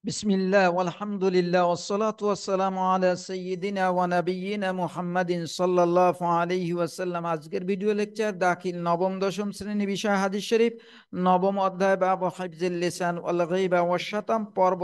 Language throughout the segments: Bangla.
বিসমিল্লাহ আলহামদুলিল্লাহ ওয়াসসালাতু ওয়াসসালামু আলা সাইয়্যিদিনা ওয়া নাবিয়্যিনা মুহাম্মাদিন সাল্লাল্লাহু আলাইহি ওয়াসাল্লাম। আজকের ভিডিও লেকচার দাখিল নবম দশম শ্রেণী, বিষয় হাদিস শরীফ, নবম অধ্যায় বাবু হিফযিল লিসান ওয়াল গীবা ওয়াশ শাতাম, পর্ব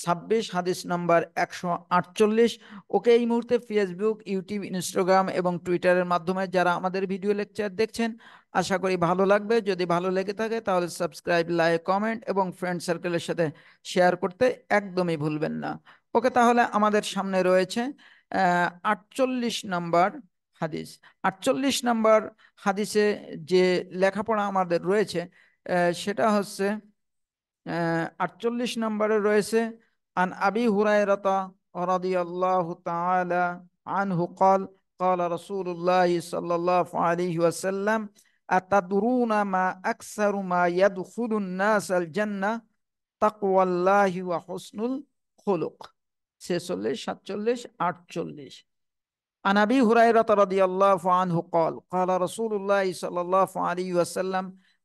26, হাদিস নম্বর 148। ওকে, এই মুহূর্তে ফেসবুক, ইউটিউব, ইনস্টাগ্রাম এবং টুইটারের মাধ্যমে যারা আমাদের ভিডিও লেকচার দেখছেন, আশা করি ভালো লাগবে। যদি ভালো লেগে থাকে তাহলে সাবস্ক্রাইব, লাইক, কমেন্ট এবং ফ্রেন্ড সার্কেলের সাথে শেয়ার করতে একদমই ভুলবেন না। ওকে, তাহলে আমাদের সামনে রয়েছে 48 নম্বর হাদিস। 48 নম্বর হাদিসে যে লেখাপড়া আমাদের রয়েছে সেটা হচ্ছে 48 নম্বরে রয়েছে আন আবি হুরায়রাতা রাদিয়াল্লাহু তাআলা আনহু قال قال رسول الله صلى الله عليه وسلم أتدرون ما أكثر ما يدخل الناس الجنة তাকওয়াল্লাহি ওয়া হুসনুল খুলুক। 46, 47, 48। عن أبي هريرة رضي الله عنه قال قال رسول الله صلى الله عليه وسلم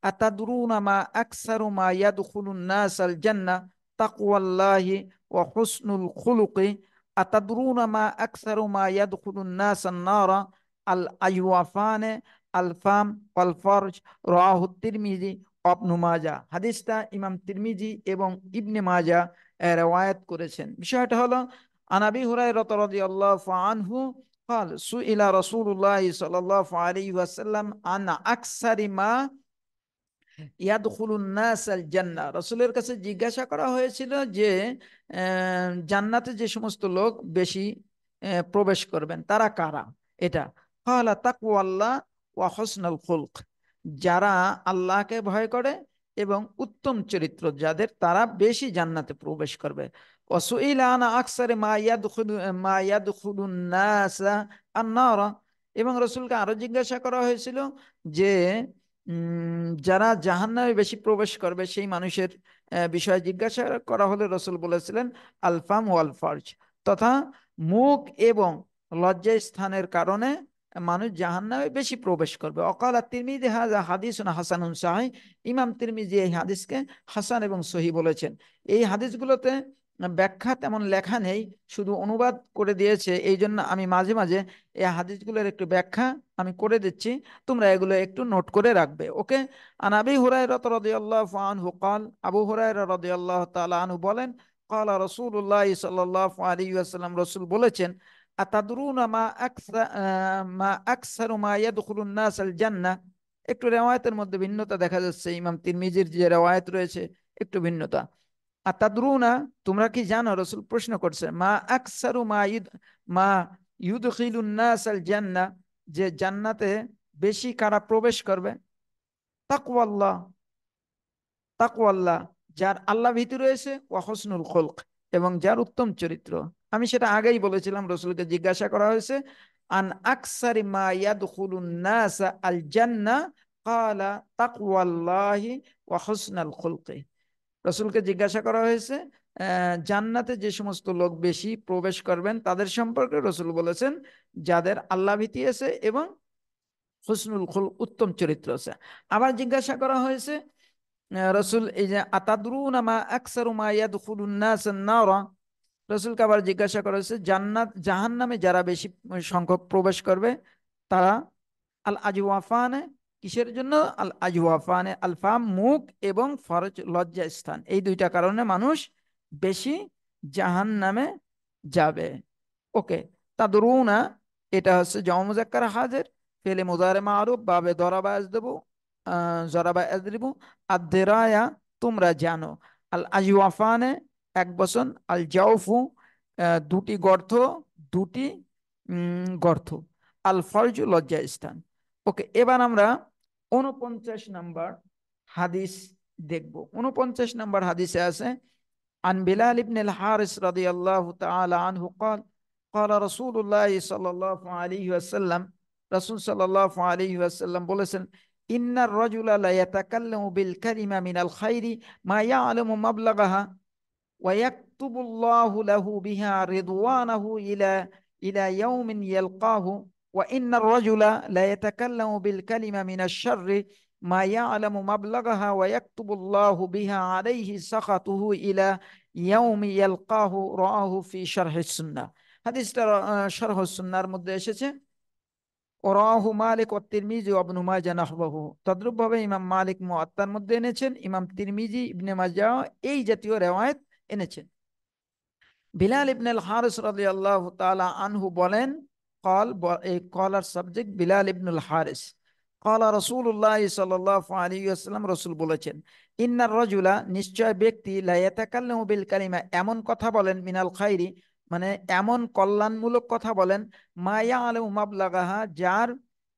أتدرون ما أكثر ما يدخل الناس الجنة تقوى الله وحسن الخلق أتدرون ما أكثر ما يدخل الناس النار الأجوافان الفم والفرج رواه الترمذي وابن মাজা। হাদিসটা ইমাম তিরমিজি এবং ইবনে মাজা রওয়ায়াত করেছেন। বিষয়টা হলো আন আবি হুরায়রা রাদিয়াল্লাহু আনহু قال سئل رسول الله صلى الله عليه وسلم عن أكثر ما ইয়াদখুলুন নাস আল জান্নাহ। রাসূলের কাছে জিজ্ঞাসা করা হয়েছিল যে জান্নাতে যে সমস্ত লোক বেশি প্রবেশ করবেন তারা কারা। এটা ক্বালা তাকওয়াল্লাহ ওয়া হুসনুল খুলক, যারা আল্লাহকে ভয় করে এবং উত্তম চরিত্র যাদের, তারা বেশি জান্নাতে প্রবেশ করবে। ওয়াসুইলা আন আকসারি মা ইয়াদখুলুন নাস আন-নার, এবং রাসূলকে আরো জিজ্ঞাসা করা হয়েছিল যে যারা জাহান্নামে বেশি প্রবেশ করবে সেই মানুষের বিষয়ে জিজ্ঞাসা করা হলে রাসূল বলেছিলেন আলফাম ওয়াল ফারজ, তথা মুখ এবং লজ্জা স্থানের কারণে মানুষ জাহান্নামে বেশি প্রবেশ করবে। অকাল তিরমিজি হাযা হাদিসুন হাসানুন সাহিহ, ইমাম তিরমিজি এই হাদিসকে হাসান এবং সহিহ বলেছেন। এই হাদিসগুলোতে ব্যাখ্যা তেমন লেখা নেই, শুধু অনুবাদ করে দিয়েছে। এই জন্য আমি মাঝে মাঝে এই হাদিসগুলোর একটু ব্যাখ্যা আমি করে দিচ্ছি, তোমরা এগুলো একটু নোট করে রাখবে। ওকে, আন আবি হুরায়রা রাদিয়াল্লাহু আনহু قال, আবু হুরায়রা রাদিয়াল্লাহু তাআলা আনহু বলেন قال রাসূলুল্লাহ সাল্লাল্লাহু আলাইহি ওয়াসাল্লাম, রাসূল বলেছেন আতাদরুনা মা আকসারু মা ইয়াদখুলুন নাস আল জান্নাহ। একটু রিওয়ায়াতের মধ্যে ভিন্নতা দেখা যাচ্ছে, ইমাম তিরমিজির যে রিওয়ায়াত রয়েছে একটু ভিন্নতা। আতাদরুনা, তোমরা কি জানো, রাসূল প্রশ্ন করছে, মা আকসারু মা ইউদখিলুন নাস আল জান্নাহ, যে জান্নাতে বেশি কারা প্রবেশ করবে। তাকওয়াল্লাহ, তাকওয়াল্লাহ, যার আল্লাহ ভীতি রয়েছে, ওয়া হুসনুল খুলক, এবং যার উত্তম চরিত্র। আমি সেটা আগেই বলেছিলাম, রাসূলকে জিজ্ঞাসা করা হয়েছে আন আকসারি মা ইয়াদখুলুন নাস আল জান্নাহ ক্বালা তাকওয়াল্লাহি ওয়া হুসনুল খুলকি। রাসূলকে জিজ্ঞাসা করা হয়েছে জান্নাতে যে সমস্ত লোক বেশি প্রবেশ করবেন তাদের সম্পর্কে। রাসূল বলেছেন যাদের আল্লাহ ভীতি আছে এবং হুসনুল খুলক, উত্তম চরিত্র আছে। আবার জিজ্ঞাসা করা হয়েছে রাসূল, এই যে আতাদরুনা মা আকসারু মা ইয়াদখুলুন নাস আন-নার, রাসূলকে আবার জিজ্ঞাসা করা হয়েছে জাহান্নামে যারা বেশি সংখ্যক প্রবেশ করবে তারা আল আজওয়াফানে, কিসের জন্য? আল আজওয়াফানে আল ফাম, মুখ, এবং ফরজ লজ্জা স্থান, এই দুইটা কারণে মানুষ বেশি জাহান্নামে যাবে। ওকে, তাদরুনা এটা হচ্ছে জামা মুজাক্কার হাজির, ফেলে মুজারে মারুফ, বাবে দরাবা আজদেবু, জরাবা আজরিবু, আদ-দিরায়া তোমরা জানো, আল আজওয়াফানে এক বচন, আল জাওফু দুটি গর্ত, দুটি গর্ত, আল ফরজ লজ্জা স্থান। ওকে, এবার আমরা 49 নাম্বার হাদিস দেখব। 49 নাম্বার হাদিসে আছে عن بلال بن الحارث رضي الله تعالى عنه قال قال رسول الله صلى الله عليه وسلم, رسول صلى الله عليه وسلم বলেছেন إن الرجل لا يتكلم بالكلمة من الخير ما يعلم مبلغها ويكتب الله له بها رضوانه إلى يوم يلقاه وإن الرجل لا يتكلم بالكلمة من الشر মা ইয়ালামু মাবলাগাহা ওয়া ইয়াকতুবুল্লাহু বিহা আলাইহি সাখাতুহু ইলা ইয়াউমি ইয়ালকাহু রাআহু ফি শারহিস সুন্নাহ। হাদিসটা শারহুস সুন্নাহর মধ্যে এসেছে। ওরাহু মালিক ও তিরমিজি ও ইবনে মাজাহ নাহওয়াহু। তদ্রূপভাবে ইমাম মালিক মুআত্তার মধ্যে এনেছেন, ইমাম তিরমিজি ইবনে মাজাহ এই জাতীয় রিওয়ায়াত এনেছেন। বিলাল ইবনে আল হারিস রাদিয়াল্লাহু তাআলা আনহু বলেন, কল, এই কলার সাবজেক্ট বিলাল ইবনুল হারিস। কলা রাসূলুল্লাহ সাল্লাল্লাহু আলাইহি ওয়াসাল্লাম, রাসূল বলেছেন, ইন্নার রাজুলা, নিশ্চয় ব্যক্তি, লা ইয়াতাকাল্লামু বিল কালিমা, এমন কথা বলেন, মিনাল খাইরি, মানে এমন কল্যাণমূলক কথা বলেন, মা ইয়ালামু মাবলাগাহা, যার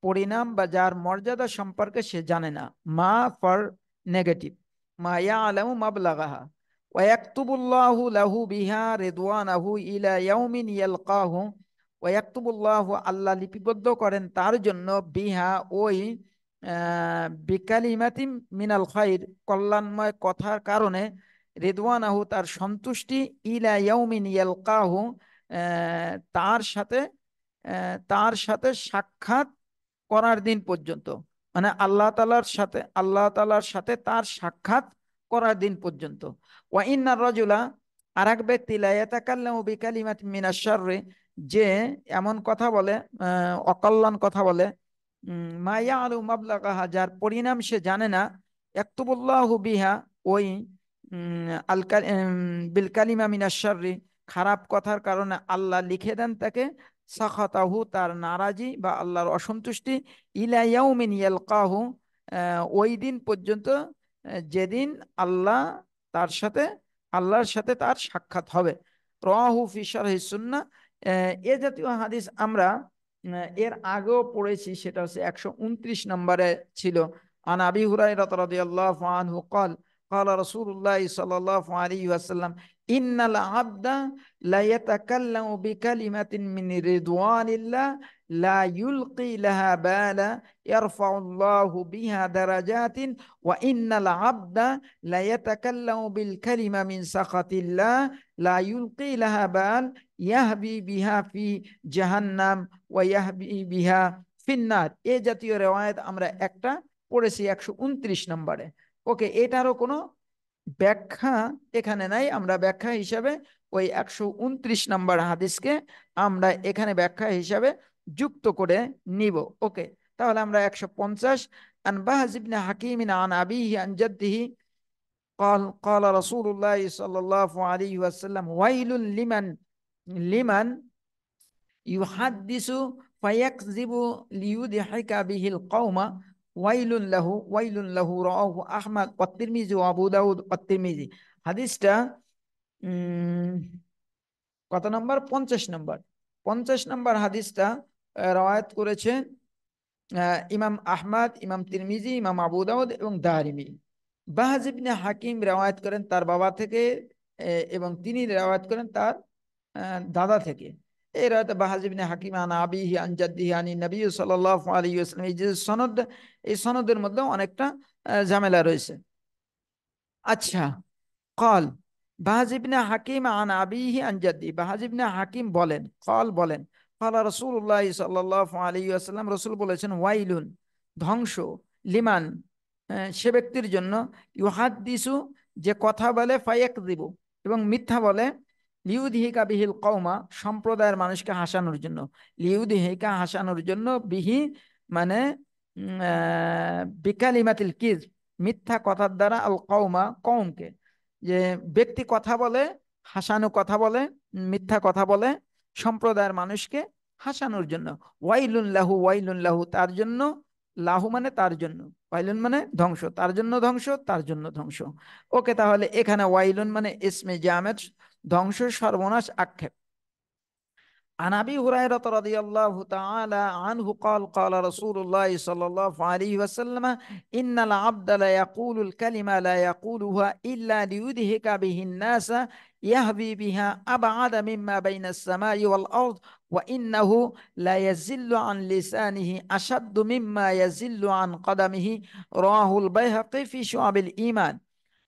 পরিণাম বা যার মর্যাদা সম্পর্কে সে জানে না। মা ফর নেগেটিভ, মা ইয়ালামু মাবলাগাহা, ওয়ায়াকতুবুল্লাহু লাহু বিহা রিদওয়ানাহু ইলা ইয়াউমিন ইয়ালকাহু, ওয়ায়াকতুবুল্লাহু, আল্লাহ লিপিবদ্ধ করেন তার জন্য, বিহা ওই বিকালিমাতিম মিনাল খাইর, কল্যাণময় কথার কারণে, রিদওয়ানাহু, তার সন্তুষ্টি, ইলা ইয়াউমিন ইয়ালকাহু, তার সাথে তার সাথে সাক্ষাৎ করার দিন পর্যন্ত, মানে আল্লাহ তাআলার সাথে তার সাক্ষাৎ করার দিন পর্যন্ত। ওয়া ইন্নার রাজুলা, আর এক ব্যক্তি, লা ইয়াতাকাল্লামু বিকালিমাতিন মিনাশ শাররি, যে এমন কথা বলে, অকল্যাণ কথা বলে, মা ইয়ালু মাবলাগাহা, যার পরিণাম সে জানে না, ইয়াকতুবুল্লাহু বিহা, ওই আল বিল কালিমা মিনাশ শাররি, খারাপ কথার কারণে আল্লাহ লিখে দেন তাকে, সাখাতাহু, তার নারাজি বা আল্লাহর অসন্তুষ্টি, ইলা ইয়াউমিন ইয়ালকাহু, ওই দিন পর্যন্ত, যেদিন আল্লাহ তার সাথে আল্লাহর সাথে তার সাক্ষাৎ হবে। রাহু ফি শারহি সুন্নাহ। এ জাতীয় হাদিস আমরা এর আগেও পড়েছি, সেটা হচ্ছে 129 নম্বরে ছিল। আন আবি হুরায়রা রাদিয়াল্লাহু আনহু قال قال رسول الله صلى الله عليه وسلم إن العبد لا يتكلم بكلمة من رضوان الله لا يلقي لها بالا يرفع الله بها درجات وإن العبد لا يتكلم بالكلمة من سخط الله لا يلقي لها بال يهبي بها في জাহান্নাম ওয়া ইয়াহবি বিহা ফিন্নার। এই জাতীয় রিওয়ায়াত আমরা একটা পড়েছি 129 নম্বরে। ওকে, এটারও কোনো ব্যাখ্যা এখানে নাই, আমরা ব্যাখ্যা হিসাবে ওই 129 নম্বর হাদিসকে আমরা এখানে ব্যাখ্যা হিসাবে যুক্ত করে নিব। ওকে, তাহলে আমরা 150, আন বাহজ ইবনে হাকিম আন আবিহি আন জাদ্দিহি قال قال رسول الله صلى الله عليه وسلم ويل লিমান ইউহাদ্দিসু ফায়াকযিবু লিইউদহিকা বিহিল কওমা ওয়াইলুন লাহু রাওয়াহু আহমদ ওয়া তিরমিজি ওয়া আবু দাউদ ওয়া তিরমিজি। হাদিসটা কত নম্বর? 50 নম্বর। 50 নম্বর হাদিসটা রওয়ায়াত করেছেন ইমাম আহমদ, ইমাম তিরমিজি, ইমাম আবু দাউদ এবং দারিমি। বাহজ ইবনে হাকিম রওয়ায়াত করেন তার বাবা থেকে, এবং তিনি রওয়ায়াত করেন তার দাদা থেকে। এই রাতে বাহাজ ইবনে হাকিম আন আবিহি আন জাদ্দিহি আন নবী সাল্লাল্লাহু আলাইহি ওয়াসাল্লাম, এই যে সনদ, এই সনদের মধ্যে অনেকটা ঝামেলা রয়েছে। আচ্ছা, কল বাহাজ ইবনে হাকিম আন আবিহি আন জাদ্দি, বাহাজ ইবনে হাকিম বলেন, কল বলেন, ক্বালা রাসূলুল্লাহ সাল্লাল্লাহু আলাইহি ওয়াসাল্লাম, রাসূল বলেছেন, ওয়াইলুন, ধ্বংস, লিমান, সে ব্যক্তির জন্য, ইউহাদ্দিসু, যে কথা বলে, ফায়াকযিবু, এবং মিথ্যা বলে, লিউদহিকা বিহিল কওমা, সম্প্রদায়ের মানুষকে হাসানোর জন্য, লিউদহিকা, হাসানোর জন্য, বিহি মানে বিকালিমাতিল কিজ, মিথ্যা কথার দ্বারা, আল কওমা, কওমকে, যে ব্যক্তি কথা বলে, হাসানো কথা বলে, মিথ্যা কথা বলে সম্প্রদায়ের মানুষকে হাসানোর জন্য। ওয়াইলুন লাহু, তার জন্য, লাহু মানে তার জন্য, ওয়াইলুন মানে ধ্বংস, তার জন্য ধ্বংস, তার জন্য ধ্বংস। ওকে, তাহলে এখানে ওয়াইলুন মানে ইসমে জামেদ, ধ্বংস, সর্বনাশ, আক্ষেপ। عن أبي هريرة رضي الله تعالى عنه قال قال رسول الله صلى الله عليه وسلم إن العبد لا يقول الكلمة لا يقولها إلا ليدهك به الناس يهوي بها أبعد مما بين السماء والأرض وإنه لا يزل عن لسانه أشد مما يزل عن قدمه رواه البيهقي في شعب الإيمان।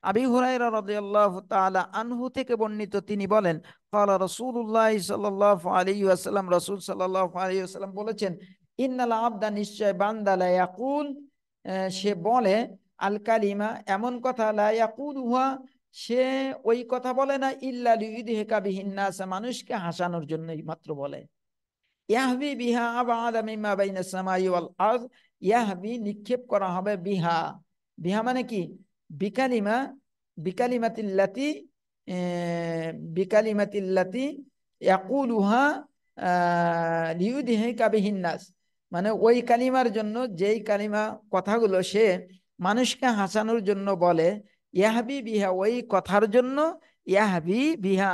আবি হুরায়রা রাদিয়াল্লাহু তাআলা আনহু থেকে বর্ণিত, তিনি বলেন, ক্বালা রাসূলুল্লাহ সাল্লাল্লাহু আলাইহি ওয়াসাল্লাম, রাসূল সাল্লাল্লাহু আলাইহি ওয়াসাল্লাম বলেছেন, ইন্নাল আবদা, নিশ্চয় বান্দা, লা ইয়াকুল, সে বলে আল কালিমা এমন কথা লা ইয়াকুলুহা, সে ওই কথা বলে না ইল্লা লিইউদহিকা বিহিন নাস, মানুষকে হাসানোর জন্যই মাত্র বলে। ইয়াহবি বিহা আবাদা মিম্মা বাইনাস সামাই ওয়াল আরদ, ইয়াহবি নিক্ষেপ করা হবে বিহা, বিহা মানে কি, বিকালিমা, বিকালিমাতিল্লাতি, বিকালিমাতিল্লাতি ইয়াকুলুহা লিইউদহিকা বিহিন নাস, মানে ওই কালিমার জন্য যেই কালিমা কথাগুলো সে মানুষকে হাসানোর জন্য বলে, ইয়াহবি বিহা ওই কথার জন্য, ইয়াহবি বিহা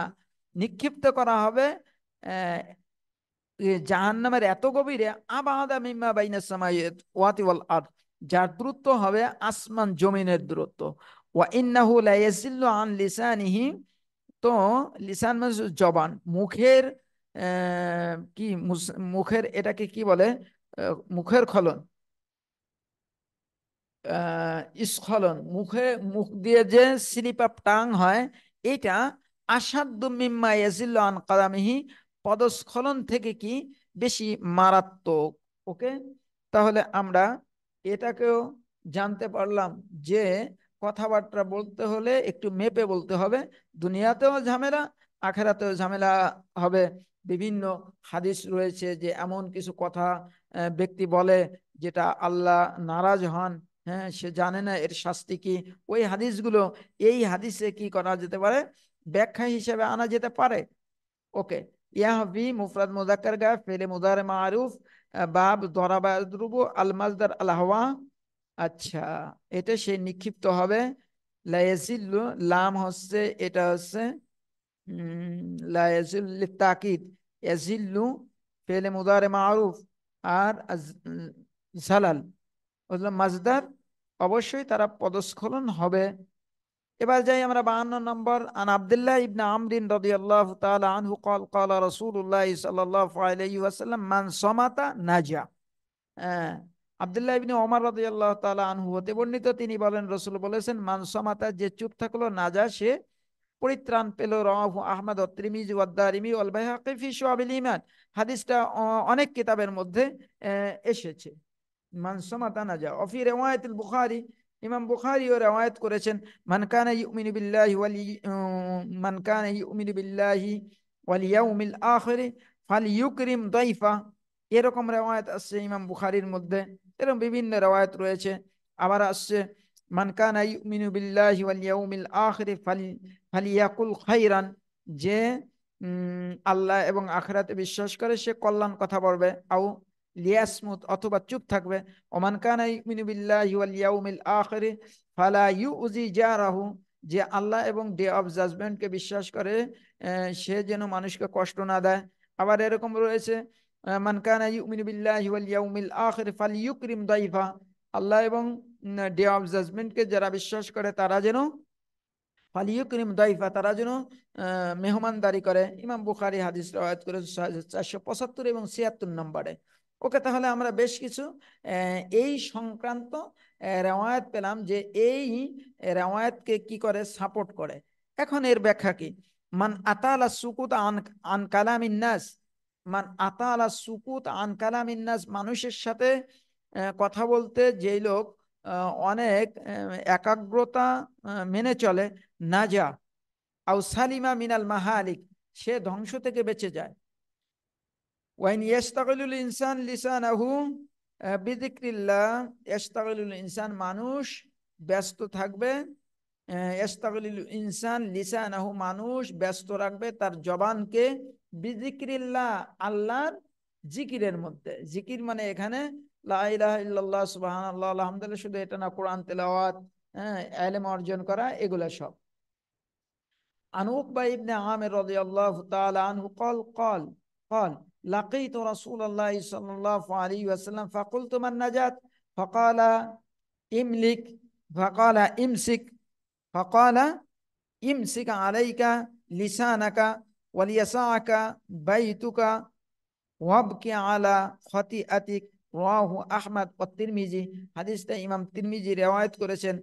নিক্ষিপ্ত করা হবে জাহান্নামের এত গভীরে, আবাদা মিম্মা বাইনাস সামাইয়াত ওয়াতি ওয়াল আরদ, যার দূরত্ব হবে আসমান জমিনের দূরত্ব। ওয়া ইন্নাহু লা ইয়াজিল্লু আন লিসানিহি, তো লিসান মানে জবান, মুখের কি মুখের এটাকে কি বলে, মুখের খলন, স্খলন, মুখে মুখ দিয়ে যে স্লিপ অফ টাং হয়, এটা আসাদ্দু মিম্মা ইয়াজিল্লু আন কাদামিহি, পদস্খলন থেকে কি বেশি মারাত্মক। ওকে, তাহলে আমরা এটাকেও জানতে পারলাম যে কথাবার্তা বলতে হলে একটু মেপে বলতে হবে, দুনিয়াতেও ঝামেলা, আখেরাতেও ঝামেলা হবে। বিভিন্ন হাদিস রয়েছে যে এমন কিছু কথা ব্যক্তি বলে যেটা আল্লাহ নারাজ হন, হ্যাঁ সে জানে না এর শাস্তি কি। ওই হাদিসগুলো এই হাদিসে কি করা যেতে পারে, ব্যাখ্যা হিসেবে আনা যেতে পারে। ওকে, ইয়াহবি মুফরাদ মুযাক্কার গা ফেলে মুদারে মারুফ, বাব দরাবা ইয়াদরুবু আল মাজদার আল হাওয়া। আচ্ছা, এটা সে নিক্ষিপ্ত হবে। লা ইয়াজিল্লু, লাম হচ্ছে এটা হচ্ছে লা ইয়াজিল্লু লিতাকিদ, ইয়াজিল্লু ফেলে মুদারে মারুফ, আর জালাল মাজদার, অবশ্যই তারা পদস্খলন হবে। এবার যাই আমরা 52 নম্বর। আন আব্দুল্লাহ ইবনে আমরিন রাদিয়াল্লাহু তাআলা আনহু قال قال রাসূলুল্লাহ সাল্লাল্লাহু আলাইহি ওয়াসাল্লাম মান সামাতা নাজা। হ্যাঁ, আব্দুল্লাহ ইবনে ওমর রাদিয়াল্লাহু তাআলা আনহু হতে বর্ণিত, তিনি বলেন রাসূল বলেছেন মান সামাতা, যে চুপ থাকলো, নাজা সে পরিত্রাণ পেল। রাওয়াহু আহমদ ওয়া তিরমিজি ওয়া দারিমি ওয়াল বাইহাকি ফি শুআবিল ঈমান, হাদিসটা অনেক কিতাবের মধ্যে এসেছে। মান সামাতা নাজা। অফি রিওয়ায়াতিল বুখারী, ইমাম বুখারীও রিওয়ায়াত করেছেন, মান কানা ইউমিনু বিল্লাহি মান কানা ইউমিনু বিল্লাহি ওয়াল ইয়াউমিল আখির ফালইউকরিম দাইফা। এরকম রিওয়ায়াত আছে ইমাম বুখারীর মধ্যে, এরকম বিভিন্ন রিওয়ায়াত রয়েছে। আবার আসছে মান কানা ইউমিনু বিল্লাহি ওয়াল ইয়াউমিল আখির ফালিয়াকুল খাইরান, যে আল্লাহ এবং আখিরাতে বিশ্বাস করে সে কল্যাণ কথা বলবে, আও লিয়াসমুত, অথবা চুপ থাকবে। ওমান কানা ইউমিনু বিল্লাহি ওয়াল ইয়াউমিল আখির ফালা ইউজি জারাহু, যে আল্লাহ এবং ডে অফ জাজমেন্টকে বিশ্বাস করে সে যেন মানুষকে কষ্ট না দেয়। আবার এরকম রয়েছে মান কানা ইউমিনু বিল্লাহি ওয়াল ইয়াউমিল আখির ফালইউকরিম দাইফা, আল্লাহ এবং ডে অফ জাজমেন্টকে যারা বিশ্বাস করে তারা যেন ফালিউকরিম দাইফা, তারা যেন মেহমানদারি করে। ইমাম বুখারী হাদিস রওয়ায়াত করে 475 এবং 76 নম্বরে। ওকে, তাহলে আমরা বেশ কিছু এই সংক্রান্ত রেওয়ায়াত পেলাম যে এই রেওয়ায়াতকে কি করে সাপোর্ট করে। এখন এর ব্যাখ্যা কি? মান আতালা সুকুত আন আন কালামিন নাস, মান আতালা সুকুত আন কালামিন নাস, মানুষের সাথে কথা বলতে যেই লোক অনেক একাগ্রতা মেনে চলে, নাজা আও সালিমা মিনাল মাহালিক, সে ধ্বংস থেকে বেঁচে যায়। ওয়াইন ইয়াস্তাগিলুল ইনসান লিসানাহু বিযিকরিল্লাহ, ইয়াস্তাগিলুল ইনসান, মানুষ ব্যস্ত থাকবে, ইয়াস্তাগিলুল ইনসান লিসানাহু, মানুষ ব্যস্ত রাখবে তার জবানকে, বিযিকরিল্লাহ, আল্লাহর জিকিরের মধ্যে। জিকির মানে এখানে লা ইলাহা ইল্লাল্লাহ সুবহানাল্লাহ আলহামদুলিল্লাহ, শুধু এটা না, কোরআন তেলাওয়াত, ইলম অর্জন করা, এগুলা সব। عن عقبة بن عامر رضي الله تعالى عنه قال لقيت رسول الله صلى الله عليه وسلم فقلت من نجات فقال املك فقال امسك فقال امسك عليك لسانك وليسعك بيتك ওয়াবকি আলা খতিআতিক, রাওয়াহু আহমদ ও তিরমিজি, হাদিসটা ইমাম তিরমিজি রিওয়ায়াত করেছেন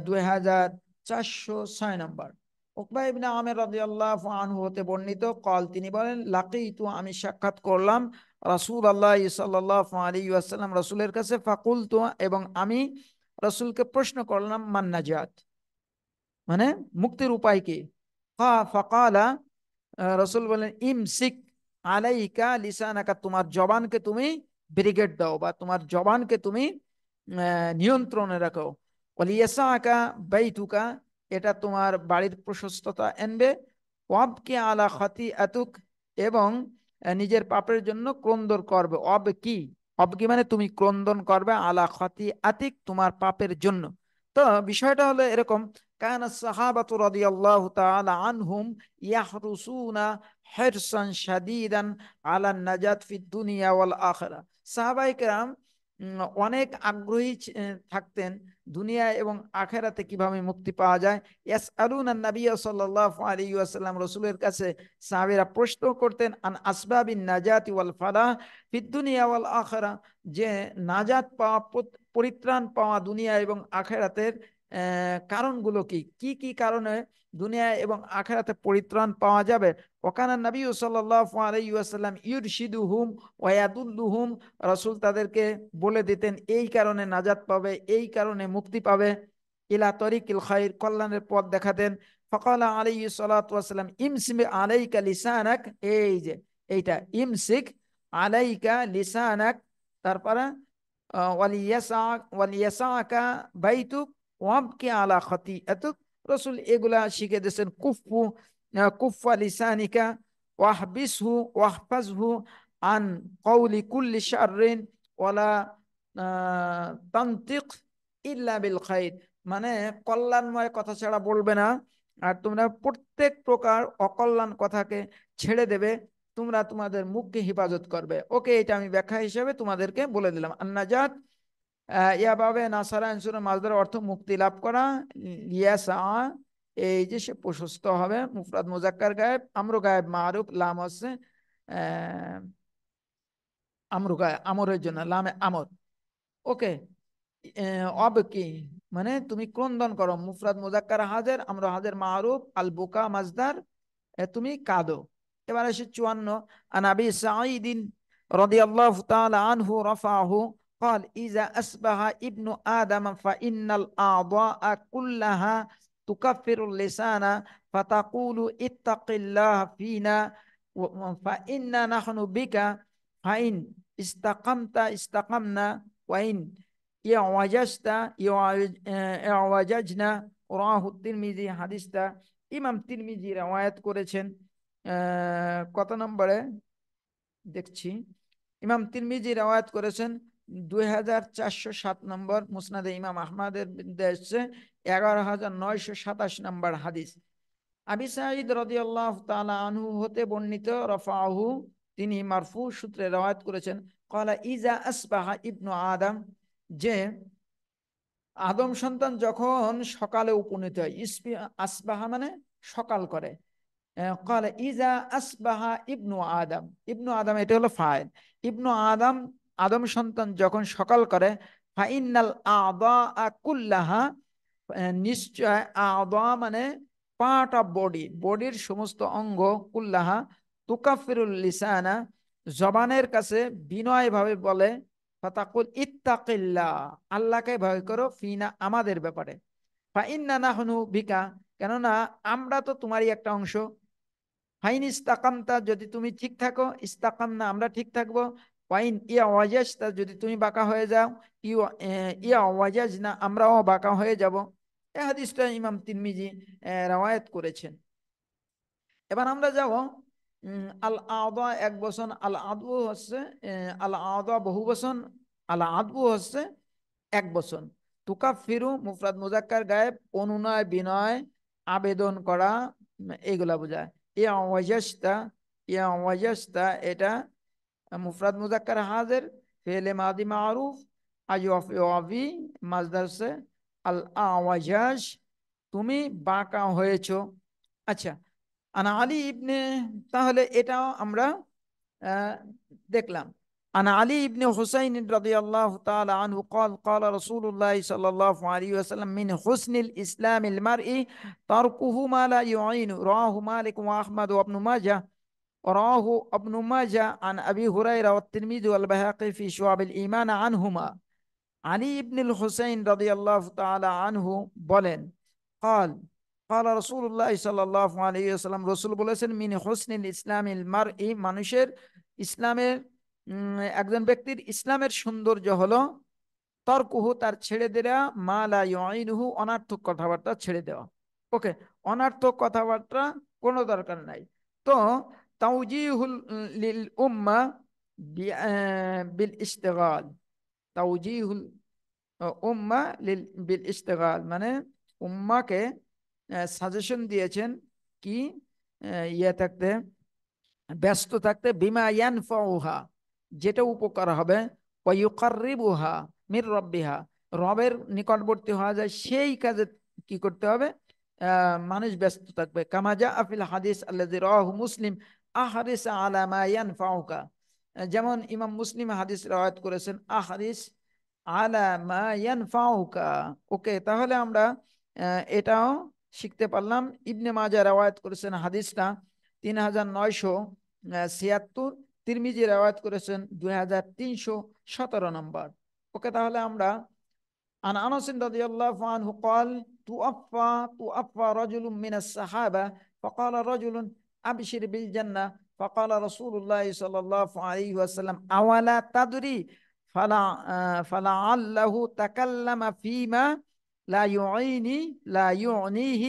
2406 নম্বর। উকবা ইবনে আমির রাদিয়াল্লাহু আনহু হতে বর্ণিত, কল তিনি বলেন লাকিতু, আমি সাক্ষাৎ করলাম, রাসূলুল্লাহ সাল্লাল্লাহু আলাইহি ওয়াসাল্লাম রাসূলের কাছে, ফাকুলতু, এবং আমি রাসূলকে প্রশ্ন করলাম, মান নাজাত, মানে মুক্তির উপায় কি? ফাকালা, রসুল বলেন, ইমসিক আলাইকা লিসানাকা, তোমার জবানকে তুমি ব্রিগেড দাও, বা তোমার জবানকে তুমি নিয়ন্ত্রণে রাখো। ওয়ালিয়াসাকা বাইতুকা, এটা তোমার বাড়ির প্রশস্ততা আনবে। ওয়াবকি আলা খাতিআতুক, এবং নিজের পাপের জন্য ক্রন্দন করবে। অব কি, অব কি মানে তুমি ক্রন্দন করবে, আলা খাতিআতিক, তোমার পাপের জন্য। তো বিষয়টা হলো এরকম, কানা সাহাবাতু রাদিয়াল্লাহু তাআলা আনহুম ইয়াহরুসুনা হিরসান শাদীদান আলা নাজাত ফিদ দুনিয়া ওয়াল আখিরা। সাহাবায়ে কেরাম অনেক আগ্রহী থাকতেন দুনিয়া এবং আখেরাতে কিভাবে মুক্তি পাওয়া যায়। ইয়াসআলুনা নবী সাল্লাল্লাহু আলাইহি ওয়াসাল্লাম, রাসূলের কাছে সাহাবীরা প্রশ্ন করতেন, আন আসবাবিন নাজাতি ওয়াল ফালাহ ফিদ দুনিয়া ওয়াল আখিরা, যে নাজাত পাওয়া, পরিত্রাণ পাওয়া দুনিয়া এবং আখেরাতের কারণগুলো কি কি কি কারণে দুনিয়া এবং আখেরাতে পরিত্রাণ পাওয়া যাবে। ওকানা নবী সাল্লাল্লাহু আলাইহি ওয়াসাল্লাম ইউরশিদুহুম ওয়া ইয়াদুল্লুহুম, রাসূল তাদেরকে বলে দিতেন এই কারণে নাজাত পাবে, এই কারণে মুক্তি পাবে। ইলা তরিকিল খায়র, কল্যাণের পথ দেখাতেন। ফাকালা আলাইহিস সালাতু ওয়াসসালাম, ইমসিক আলাইকা লিসানাক, এই যে এইটা ইমসিক আলাইকা লিসানাক, তারপরে ওয়ালিয়াসাকা বাইতুক ওয়াবকি আলা খাতিআতুক। রাসূল এগুলা শিখে দিয়েছেন। কুফা লিসানিকা ওয়াহবিসহু ওয়াহফাজহু আন কওলি কুল্লি শাররিন ওয়ালা তানতিক ইল্লা বিল খাইর, মানে কল্যাণময় কথা ছাড়া বলবে না, আর তোমরা প্রত্যেক প্রকার অকল্যাণ কথাকে ছেড়ে দেবে, তোমরা তোমাদের মুখকে হেফাজত করবে। ওকে, এটা আমি ব্যাখ্যা হিসেবে তোমাদেরকে বলে দিলাম। আন্নাজাত ইয়াভাবে নাসারা আনসুরের মাজদার অর্থ মুক্তি লাভ করা। ইয়াসা, এই যে সে প্রশস্ত হবে, মুফরাদ মুজাক্কার গায়েব, আমরু গায়েব মারুফ, লাম হচ্ছে আমরু গায়েব, আমরের জন্য লামে আমর। ওকে, অব কি মানে তুমি ক্রন্দন করো, মুফরাদ মুজাক্কার হাজের, আমরা হাজের মারুফ, আল বুকা মাজদার, তুমি কাঁদো। এবার আসে 54, আন আবি সাঈদিন রাদিয়াল্লাহু তাআলা আনহু রাফাহু قال إذا أصبح ابن آدم فإن الأعضاء كلها تكفر اللسان فتقول اتق الله فينا فإنا نحن بك فإن استقمت استقمنا وإن اعوججت اعوججنا রাহু তিরমিজি। হাদিসটা ইমাম তিরমিজি রওয়ায়াত করেছেন। কত নম্বরে দেখছি, ইমাম তিরমিজি রওয়ায়াত করেছেন 2407 নম্বর, মুসনাদে ইমাম আহমদের এসেছে 11927 নম্বর হাদিস। আবি সাঈদ রাদিয়াল্লাহু তাআলা আনহু হতে বর্ণিত, রাফাহু, তিনি মারফু সূত্রে রওয়ায়াত করেছেন, ক্বালা ইজা আসবাহা ইবনু আদম, যে আদম সন্তান যখন সকালে উপনীত হয়, আসবাহা মানে সকাল করে, قال ইজা আসবাহা ইবনু আদম, ইবনু আদম এটা হলো ফাইল, ইবনু আদম, আদম সন্তান যখন সকাল করে, ফাইনাল আদা কুল্লাহা, নিশ্চয় আদা মানে পার্ট অফ বডি, বডির সমস্ত অঙ্গ, কুল্লাহা তুকাফিরুল লিসানা, জবানের কাছে বিনয় ভাবে বলে, ফাতাকুল ইত্তাকিল্লাহ, আল্লাহকে ভয় করো, ফিনা আমাদের ব্যাপারে, ফাইন্না নাহনু বিকা, কেননা আমরা তো তোমারই একটা অংশ। ফাইন ইস্তাকামতা, যদি তুমি ঠিক থাকো, ইস্তাকাম না, আমরা ঠিক থাকবো। ওয়াইন ইয়া ওয়াজাজতা, যদি তুমি বাঁকা হয়ে যাও, ইয়া ওয়াজাজ না, আমরাও বাঁকা হয়ে যাব। এই হাদিসটা ইমাম তিরমিজি রওয়ায়াত করেছেন। এবার আমরা যাব আল আদা এক বচন, আল আদু হচ্ছে আল আদা বহু বচন, আল আদু হচ্ছে এক বচন। তুকাফিরু মুফরাদ মুজাক্কার গায়েব, অনুনয় বিনয়, আবেদন করা, এগুলা বোঝায়। ইয়া ওয়াজাস্তা, ইয়া ওয়াজাস্তা এটা মুফরাদ মুজাক্কার হাজির, ফেলে মাদি মারুফ, আজওয়াফি মাজদার সে আল আওয়াজাজ, তুমি বাঁকা হয়েছো। আচ্ছা, আনা আলী ইবনে, তাহলে এটাও আমরা দেখলাম। আনা আলী ইবনে হুসাইন রাদিয়াল্লাহু তাআলা আনহু قال قال رسول الله صلى الله عليه وسلم من حسن الإسلام المرء تركه ما لا يعين رواه مالك وأحمد وابن ماجه। রাহু ইবনু মাজাহ আন আবি হুরায়রা ওয়া তিরমিজি ওয়াল বাইহাকি ফি শুআবিল ঈমান আনহুমা। আলী ইবনুল হুসাইন রাদিয়াল্লাহু তাআলা আনহু বলেন, قال قال রাসূলুল্লাহ সাল্লাল্লাহু আলাইহি ওয়াসাল্লাম, রাসূল বলেছেন, মিন হুসনিল ইসলামিল মারই, মানুষের ইসলামের একজন ব্যক্তির ইসলামের সৌন্দর্য হলো তরকুহু, তার ছেড়ে দেওয়া, মা লা ইউইনুহু, অনার্থক কথাবার্তা ছেড়ে দেওয়া। ওকে, অনার্থক কথাবার্তা কোনো দরকার নাই। তো তাওজিহুল লিল উম্মা বিল ইশতিগাল, তাওজিহুল উম্মা বিল ইশতেগাল মানে উম্মাকে সাজেশন দিয়েছেন কি, ইয়ে থাকতে, ব্যস্ত থাকতে, বিমা ইয়ানফাউহা, যেটা উপকার হবে, ওয়া ইউকাররিবুহা মির রাব্বিহা, রবের নিকটবর্তী হওয়া যায় সেই কাজে কি করতে হবে, মানুষ ব্যস্ত থাকবে। কামা জা আফিল হাদিস আল্লাযী রাওয়াহু মুসলিম, আহরিস আলা মা ইয়ানফাউকা, যেমন ইমাম মুসলিম হাদিস রাওয়ায়াত করেছেন, আহরিস আলা মা ইয়ানফাউকা। ওকে, তাহলে আমরা এটাও শিখতে পারলাম। ইবনে মাজাহ রাওয়ায়াত করেছেন হাদিসটা 3976, তিরমিজি রাওয়ায়াত করেছেন 2317 নম্বর। ওকে, তাহলে আমরা عن أنس رضي الله عنه قال توفى رجل من الصحابة فقال رجل أبشر بالجنة فقال رسول الله صلى الله عليه وسلم أولا تدري فلعله تكلم فيما لا يعنيه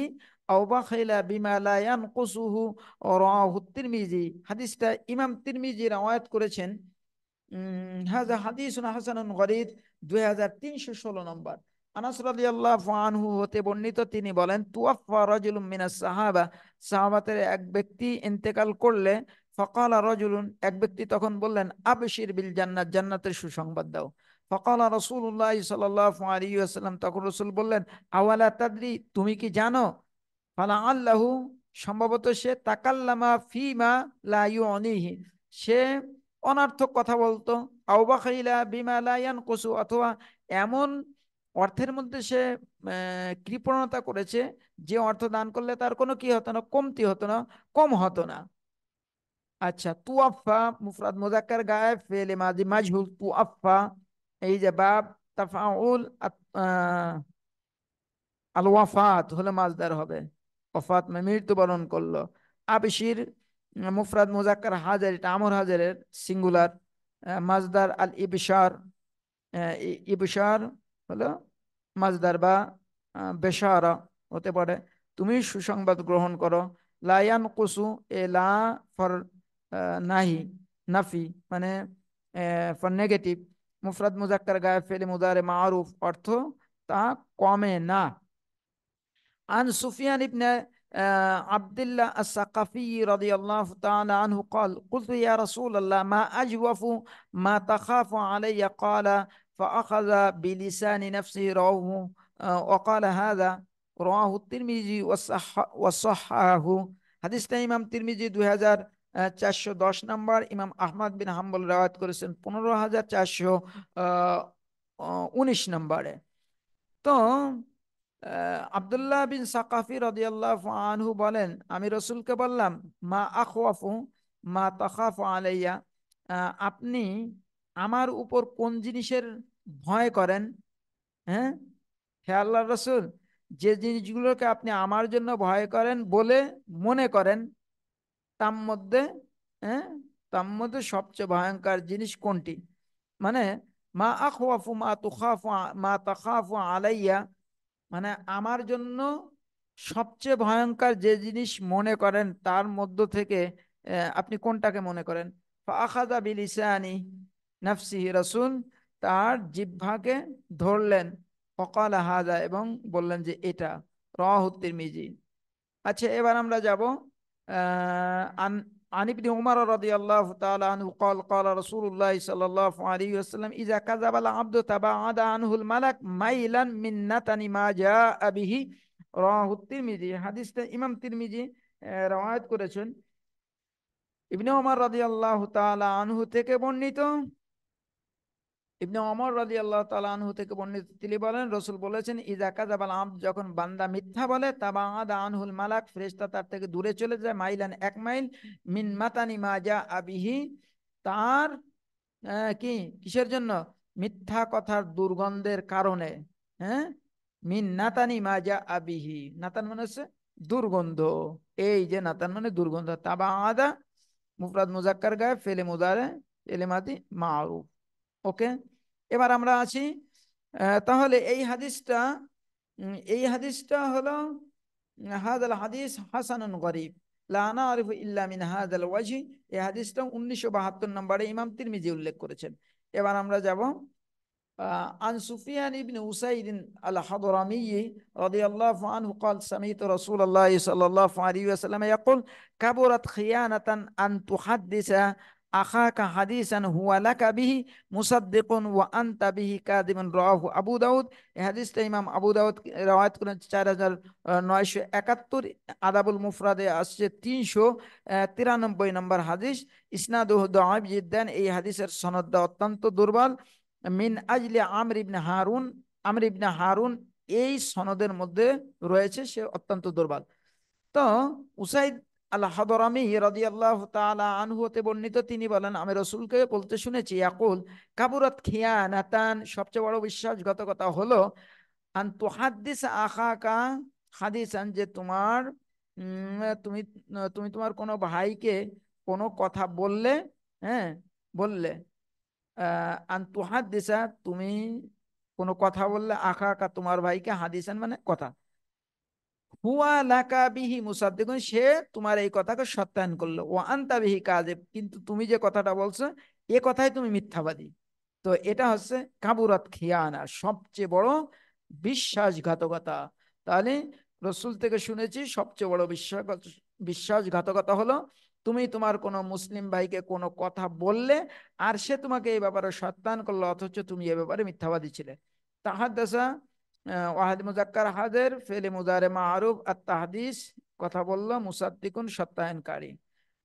أو بخل بما لا ينقصه رواه الترمذي। হাদিসটা ইমাম তিরমিজি রওয়ায়াত করেছেন। হাজা হাদিসুন হাসানুন গরীব, 2316 নম্বর। আনাস রাদিয়াল্লাহু আনহু হতে বর্ণিত, তিনি বলেন, তুওয়াফা রাজুলুম মিনাস সাহাবা, সাহাবাতের এক ব্যক্তি ইন্তেকাল করলে, ফাকালা রাজুলুন, এক ব্যক্তি তখন বললেন, আবশির বিল জান্নাত, জান্নাতের সুসংবাদ দাও। ফাকালা রাসূলুল্লাহ সাল্লাল্লাহু আলাইহি ওয়াসাল্লাম, তখন রাসূল বললেন, আওয়ালা তাদরি, তুমি কি জানো, ফালা আল্লাহু, সম্ভবত সে, তাকাল্লামা ফিমা লা ইউনিহি, সে অনর্থক কথা বলতো, আউবাখাইলা বিমা লা ইয়ানকুসু, অথবা এমন অর্থের মধ্যে সে কৃপণতা করেছে যে অর্থ দান করলে তার কোনো কি হতো না, কমতি হতো না, কম হতো না। আচ্ছা, তুয়াফা মুফরাদ মুযাক্কার গায়েব, ফেলে মাজি মাজহুল, তুয়াফা এই যে বাব তাফাউল, আল ওয়াফাত হলে মাজদার হবে, ওয়াফাত মানে মৃত্যুবরণ করলো। আবশির মুফরাদ মুজাক্কার হাজার, এটা আমর হাজারের সিঙ্গুলার, মাজদার আল ইবশার, ইবশার হলো মাজদার বা বেশারা হতে পারে। তুমি সুসংবাদ গ্রহণ করো। লায়ান কুসু, এ লা ফর নাহি, নাফি মানে ফর নেগেটিভ, মুফরাদ মুজাক্কার গায়ে ফেলে মুদারে মারুফ, অর্থ তা কমে না। عن سفيان بن عبد الله الثقفي رضي الله تعالى عنه قال قلت يا رسول الله ما أجوف ما تخاف علي، قال فأخذ بلسان نفسه رواه وقال هذا رواه الترمذي وصححه। হাদিসটা ইমাম তিরমিজি 2410 নম্বর, ইমাম আহমদ বিন হাম্বল রাওয়ায়াত করেছেন 15419 নম্বরে। তো আব্দুল্লাহ বিন সাকাফি রাদিয়াল্লাহু আনহু বলেন, আমি রসুলকে বললাম, মা আখওয়াফু মা তাখাফু আলাইয়া, আপনি আমার উপর কোন জিনিসের ভয় করেন। হ্যাঁ, হে আল্লাহর রসুল, যে জিনিসগুলোকে আপনি আমার জন্য ভয় করেন বলে মনে করেন, তার মধ্যে, হ্যাঁ, তার মধ্যে সবচেয়ে ভয়ঙ্কর জিনিস কোনটি, মানে মা আখওয়াফু মা তুখাফু মা তাখাফু আলাইয়া, মানে আমার জন্য সবচেয়ে ভয়ঙ্কর যে জিনিস মনে করেন তার মধ্য থেকে আপনি কোনটাকে মনে করেন। ফাখাযা বিলিসানি নাফসিহি, রাসূল তার জিহ্বাকে ধরলেন, ফকাল হাযা, এবং বললেন যে এটা, রাওয়াহু তিরমিজি। আচ্ছা, এবার আমরা যাব আন عن ابن عمر رضي الله تعالى عنه قال قال رسول الله صلى الله عليه وسلم إذا كذب العبد تباعد عنه الملك ميلا من نتن ما جاء به رواه الترمذي। হাদিসটা ইমাম তিরমিজি রওয়ায়াত করেছেন। ইবনে ওমর রাদিয়াল্লাহু তাআলা আনহু থেকে বর্ণিত, ইবনে ওমর রাদিয়াল্লাহু তাআলা আনহু থেকে বর্ণিত, তিনি বলেন রাসূল বলেছেন, ইযা কাযাবাল আবদ, যখন বান্দা মিথ্যা বলে, তাবাআদা আনহুল মালাক, ফেরেশতা তার থেকে দূরে চলে যায়, মাইলান 1 মাইল, মিন মাতানি মা জা আবিহি, তার কি কিসের জন্য? মিথ্যা কথার দুর্গন্ধের কারণে। হ্যাঁ, মিন নাতানি মা জা আবিহি, নাতান মানে হচ্ছে দুর্গন্ধ। এই যে নাতান মানে দুর্গন্ধ, তাবাআদা মুফরাদ মুজাক্কার গায়ে ফেলে মুদারে ফেলে মাদি মারুফ। ওকে, এবার আমরা আছি। তাহলে এই হাদিসটা হলো হাদাল হাদিস হাসানুন গরীব, লা নারিফু ইল্লা মিন হাদাল ওয়াজহি। এই হাদিসটা 1972 নম্বরে ইমাম তিরমিজি উল্লেখ করেছেন। এবার আমরা যাব عن سفيان بن أسيد الحضرمي رضي الله عنه قال سمعت رسول الله صلى الله عليه وسلم يقول كبرت خيانة أن تحدث أخاك حديثا هو لك به مصدق وأنت به كاذب رواه আবু দাউদ। এই হাদিসটা ইমাম আবু দাউদ রওয়ায়াত করেন 4971। আদাবুল মুফরাদে আসছে 393 নম্বর হাদিস। ইসনাদুহু দাঈফ জিদ্দান, এই হাদিসের সনদটা অত্যন্ত দুর্বল। মিন আজলি আমর ইবনে হারুন এই সনদের মধ্যে রয়েছে, সে অত্যন্ত দুর্বল। তো উসাইদ আল হাদরামি রাদিয়াল্লাহু তাআলা আনহু হতে বর্ণিত, তিনি বলেন, আমি রাসূলকে বলতে শুনেছি, ইয়াকুল কাবুরাত খিয়ানাতান, সবচেয়ে বড় বিশ্বাসঘাতকতা হলো, আন তুহাদ্দিস আখাকা হাদিসান, যে তোমার তুমি তুমি তোমার কোনো ভাইকে কোনো কথা বললে, হ্যাঁ বললে, আন তুহাদ্দিসা, তুমি কোনো কথা বললে, আখা আকা তোমার ভাইকে, হাদিসান মানে কথা, হুয়া লাকা বিহি মুসাদ্দিকুন, সে তোমার এই কথাকে সত্যায়ন করলো, ও আনতা বিহি কাযিব, কিন্তু তুমি যে কথাটা বলছো এ কথাই তুমি মিথ্যাবাদী। তো এটা হচ্ছে কাবুরাত খিয়ানা, সবচেয়ে বড় বিশ্বাসঘাতকতা। তাহলে রসুল থেকে শুনেছি সবচেয়ে বড় বিশ্বাসঘাতকতা হলো, তুমি তোমার কোনো মুসলিম ভাইকে কোনো কথা বললে আর সে তোমাকে এই ব্যাপারে সত্যায়ন করলো, অথচ তুমি এ ব্যাপারে মিথ্যাবাদী ছিলে। তাহাদ্দাসা ওয়াহিদ মুজাক্কার হাজের ফেলে মুজারে মারুফ আর তাহাদিস, কথা বললো, মুসাদ্দিকুন সত্যায়নকারী।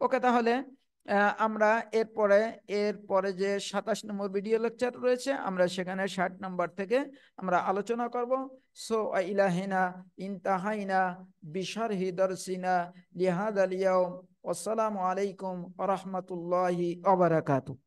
ওকে, তাহলে আমরা এরপরে যে 27 নম্বর ভিডিও লেকচার রয়েছে, আমরা সেখানে 60 নম্বর থেকে আমরা আলোচনা করব। সো ইলাহিনা ইনতাহাইনা বিশারহি দারসিনা লিহাদাল ইয়াউম। আসসালামু আলাইকুম ওয়া রাহমাতুল্লাহি ওয়া বারাকাতুহু।